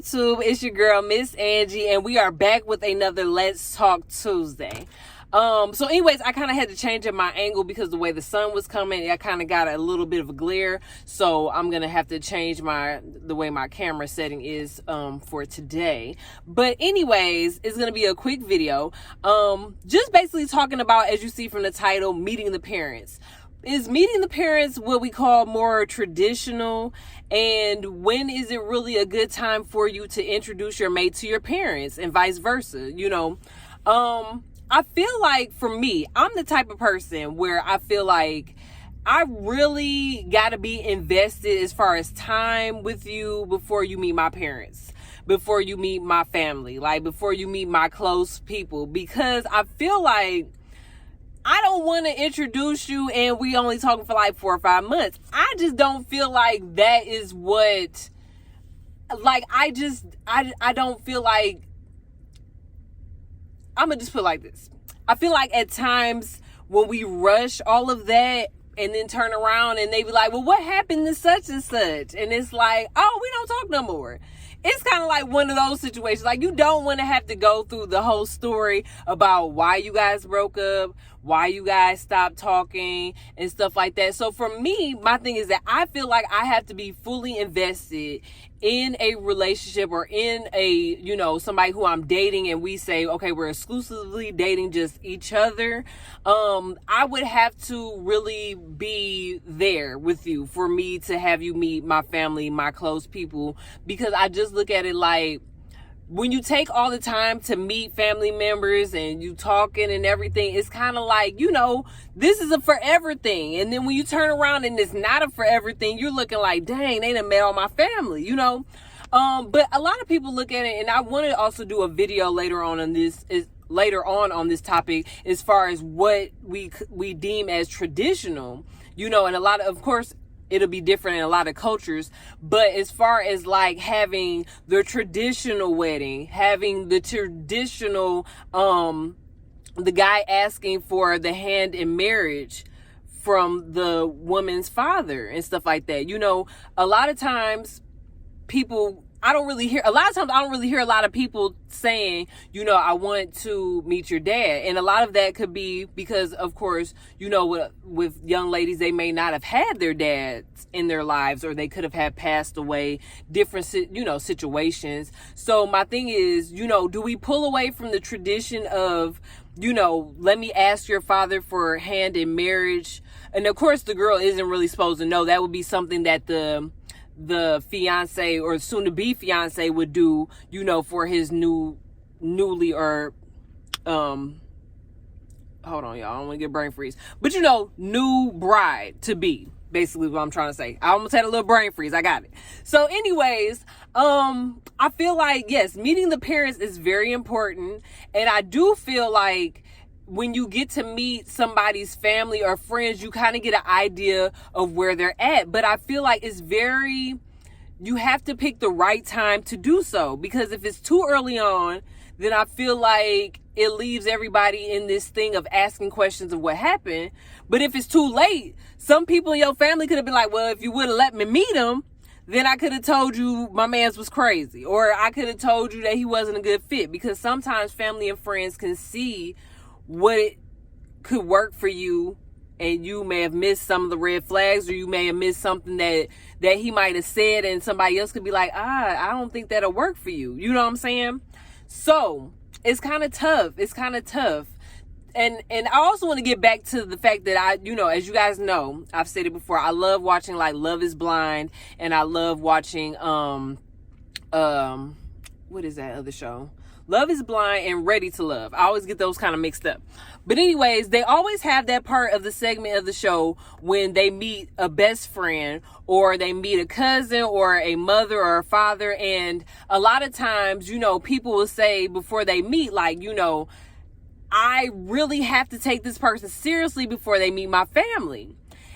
YouTube? It's your girl, Miss Angie, and we are back with another Let's Talk Tuesday. So anyways, I kind of had to change up my angle because the way the sun was coming, I kind of got a little bit of a glare. So I'm going to have to change the way my camera setting is, for today. But anyways, it's going to be a quick video. Just basically talking about, as you see from the title, meeting the parents. Is meeting the parents what we call more traditional? And when is it really a good time for you to introduce your mate to your parents and vice versa? I feel like for me, I'm the type of person where I feel like I really got to be invested as far as time with you before you meet my parents, before you meet my family, like before you meet my close people, because I feel like I don't want to introduce you and we only talking for like 4 or 5 months. I just don't feel like that is what, like, I don't feel like, I'm going to just put it like this. I feel like at times when we rush all of that and then turn around and they be like, well, what happened to such and such? And it's like, oh, we don't talk no more. It's kind of like one of those situations. Like, you don't want to have to go through the whole story about why you guys broke up, why you guys stopped talking and stuff like that. So for me, my thing is that I feel like I have to be fully invested in a relationship or in somebody who I'm dating, and we say, okay, we're exclusively dating just each other. I would have to really be there with you for me to have you meet my family, my close people, because I just look at it like, when you take all the time to meet family members and you talking and everything, it's kind of like, this is a forever thing. And then when you turn around and it's not a forever thing, you're looking like, dang, they done met all my family, But a lot of people look at it, and I want to also do a video later on this topic, as far as what we deem as traditional, and a lot of course, it'll be different in a lot of cultures, but as far as like having the traditional wedding, having the traditional, the guy asking for the hand in marriage from the woman's father and stuff like that. A lot of times I don't really hear a lot of people saying, I want to meet your dad. And a lot of that could be because, of course, with young ladies, they may not have had their dads in their lives, or they could have had passed away, different, situations. So my thing is, do we pull away from the tradition of, let me ask your father for hand in marriage? And of course, the girl isn't really supposed to know. That would be something that the fiance or soon to be fiance would do, for his newly or, hold on, y'all, I don't want to get brain freeze, but new bride to be, basically what I'm trying to say. I almost had a little brain freeze. I got it. So anyways, I feel like, yes, meeting the parents is very important. And I do feel like when you get to meet somebody's family or friends, you kind of get an idea of where they're at. But I feel like you have to pick the right time to do so, because if it's too early on, then I feel like it leaves everybody in this thing of asking questions of what happened. But if it's too late, some people in your family could have been like, well, if you would have let me meet him, then I could have told you my man's was crazy, or I could have told you that he wasn't a good fit, because sometimes family and friends can see what it could work for you, and you may have missed some of the red flags, or you may have missed something that he might have said, and somebody else could be like, I don't think that'll work for you. You know what I'm saying? So it's kind of tough. And I also want to get back to the fact that as you guys know, I've said it before, I love watching like Love is Blind, and I love watching what is that other show? Love is Blind and Ready to Love. I always get those kind of mixed up. But anyways, they always have that part of the segment of the show when they meet a best friend, or they meet a cousin, or a mother or a father. And a lot of times, people will say before they meet, like, I really have to take this person seriously before they meet my family.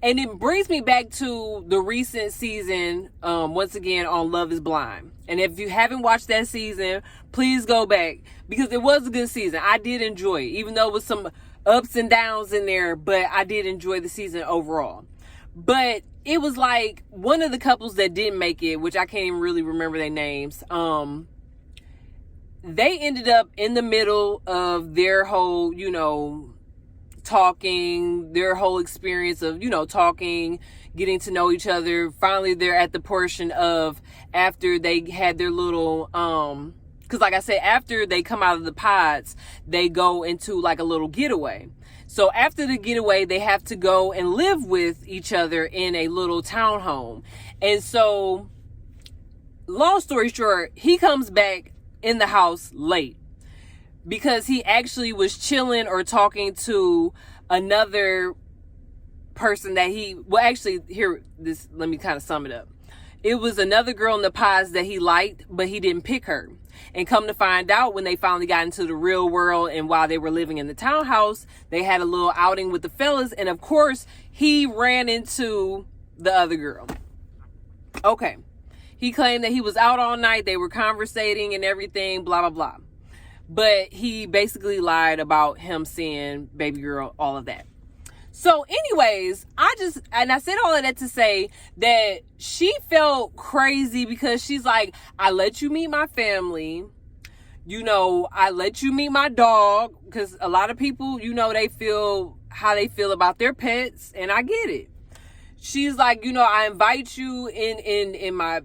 And it brings me back to the recent season, once again, on Love is Blind. And if you haven't watched that season, please go back, because it was a good season. I did enjoy it, even though it was some ups and downs in there, but I did enjoy the season overall. But it was like one of the couples that didn't make it, which I can't even really remember their names. They ended up in the middle of their whole, talking, their whole experience of, talking, getting to know each other. Finally, they're at the portion of after they had their little, because like I said, after they come out of the pods, they go into like a little getaway. So after the getaway, they have to go and live with each other in a little townhome. And so, long story short, he comes back in the house late because he actually was chilling or talking to another person that let me kind of sum it up. It was another girl in the pods that he liked, but he didn't pick her. And come to find out, when they finally got into the real world and while they were living in the townhouse, they had a little outing with the fellas. And of course, he ran into the other girl. Okay. He claimed that he was out all night. They were conversating and everything, blah, blah, blah. But he basically lied about him seeing baby girl, all of that. So anyways, I said all of that to say that she felt crazy because she's like, I let you meet my family. I let you meet my dog. Because a lot of people, they feel how they feel about their pets. And I get it. She's like, I invite you in my,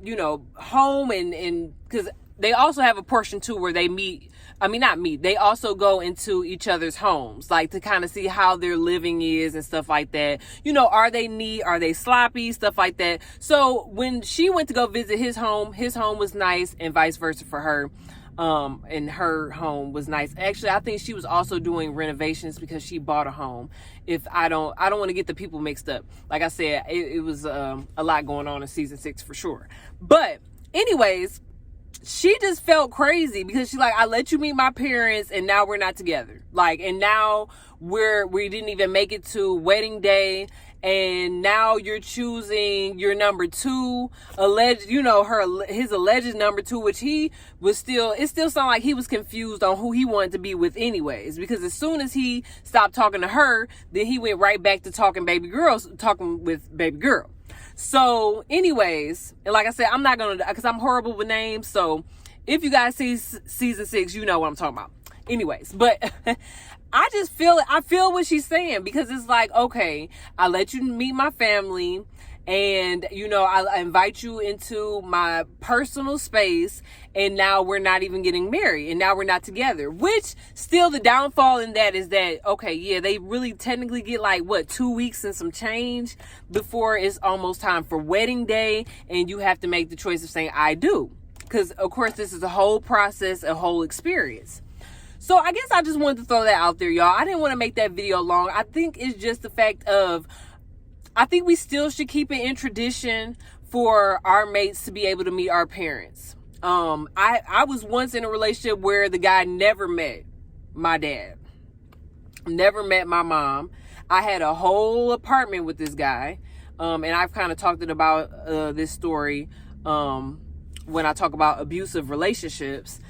home and because they also have a portion too where they meet. I mean, not meet. They also go into each other's homes, like to kind of see how their living is and stuff like that. Are they neat? Are they sloppy? Stuff like that. So when she went to go visit his home was nice and vice versa for her. And her home was nice. Actually, I think she was also doing renovations because she bought a home. I don't want to get the people mixed up. Like I said, it was a lot going on in season 6 for sure. But anyways, she just felt crazy because she's like, I let you meet my parents and now we're not together. Like, and now we didn't even make it to wedding day. And now you're choosing your number 2, his alleged number 2, which it still sounded like he was confused on who he wanted to be with anyways. Because as soon as he stopped talking to her, then he went right back to talking with baby girl. So anyways, and like I said, I'm not going to, because I'm horrible with names. So if you guys see season 6, you know what I'm talking about. Anyways, but I feel what she's saying because it's like, okay, I let you meet my family and, I invite you into my personal space and now we're not even getting married and now we're not together, which still the downfall in that is that, okay, yeah, they really technically get 2 weeks and some change before it's almost time for wedding day and you have to make the choice of saying, I do. Because of course this is a whole process, a whole experience. So I guess I just wanted to throw that out there, y'all. I didn't want to make that video long. I think it's just the fact of, I think we still should keep it in tradition for our mates to be able to meet our parents. I was once in a relationship where the guy never met my dad, never met my mom. I had a whole apartment with this guy. And I've kind of talked about this story when I talk about abusive relationships.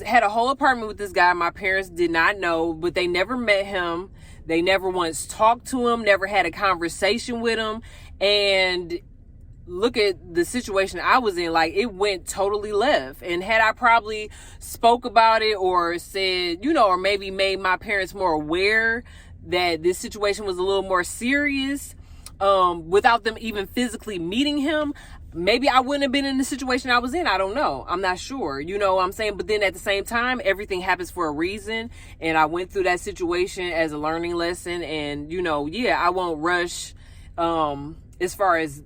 Had a whole apartment with this guy. My parents did not know, but they never met him. They never once talked to him, never had a conversation with him. And look at the situation I was in, it went totally left. And had I probably spoke about it or said, or maybe made my parents more aware that this situation was a little more serious, without them even physically meeting him, maybe I wouldn't have been in the situation I was in. I don't know. I'm not sure. You know what I'm saying? But then at the same time, everything happens for a reason. And I went through that situation as a learning lesson. And, I won't rush as far as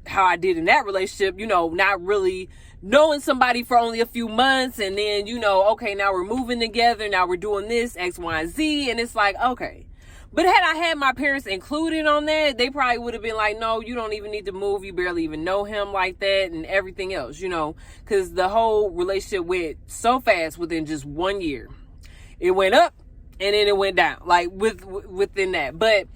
how I did in that relationship, not really knowing somebody for only a few months. And then, okay, now we're moving together. Now we're doing this, X, Y, and Z. And it's like, okay. But had I had my parents included on that, they probably would have been like, no, you don't even need to move. You barely even know him like that and everything else, because the whole relationship went so fast within just 1 year. It went up and then it went down within that. But,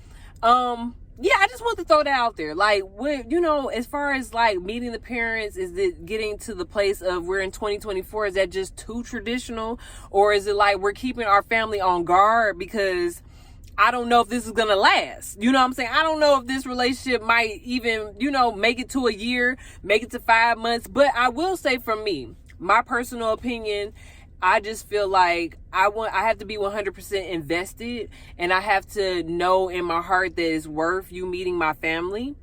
yeah, I just want to throw that out there. As far as meeting the parents, is it getting to the place of we're in 2024? Is that just too traditional? Or is it we're keeping our family on guard because I don't know if this is going to last. You know what I'm saying? I don't know if this relationship might even, make it to a year, make it to 5 months. But I will say, for me, my personal opinion, I just feel like I have to be 100% invested, and I have to know in my heart that it's worth you meeting my family.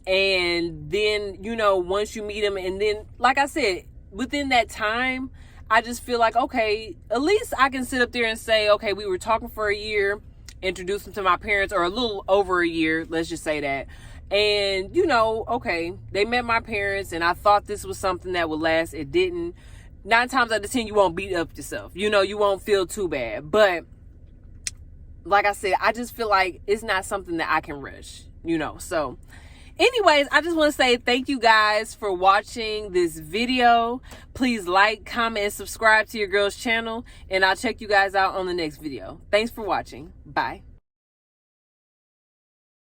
And then, once you meet them, and then, like I said, within that time, I just feel like, okay, at least I can sit up there and say, okay, we were talking for a year, introduce them to my parents, or a little over a year, let's just say that. And, okay, they met my parents, and I thought this was something that would last. It didn't. 9 times out of 10, you won't beat up yourself. You won't feel too bad. But like I said, I just feel like it's not something that I can rush, So anyways, I just want to say thank you guys for watching this video. Please like, comment, and subscribe to your girl's channel. And I'll check you guys out on the next video. Thanks for watching. Bye.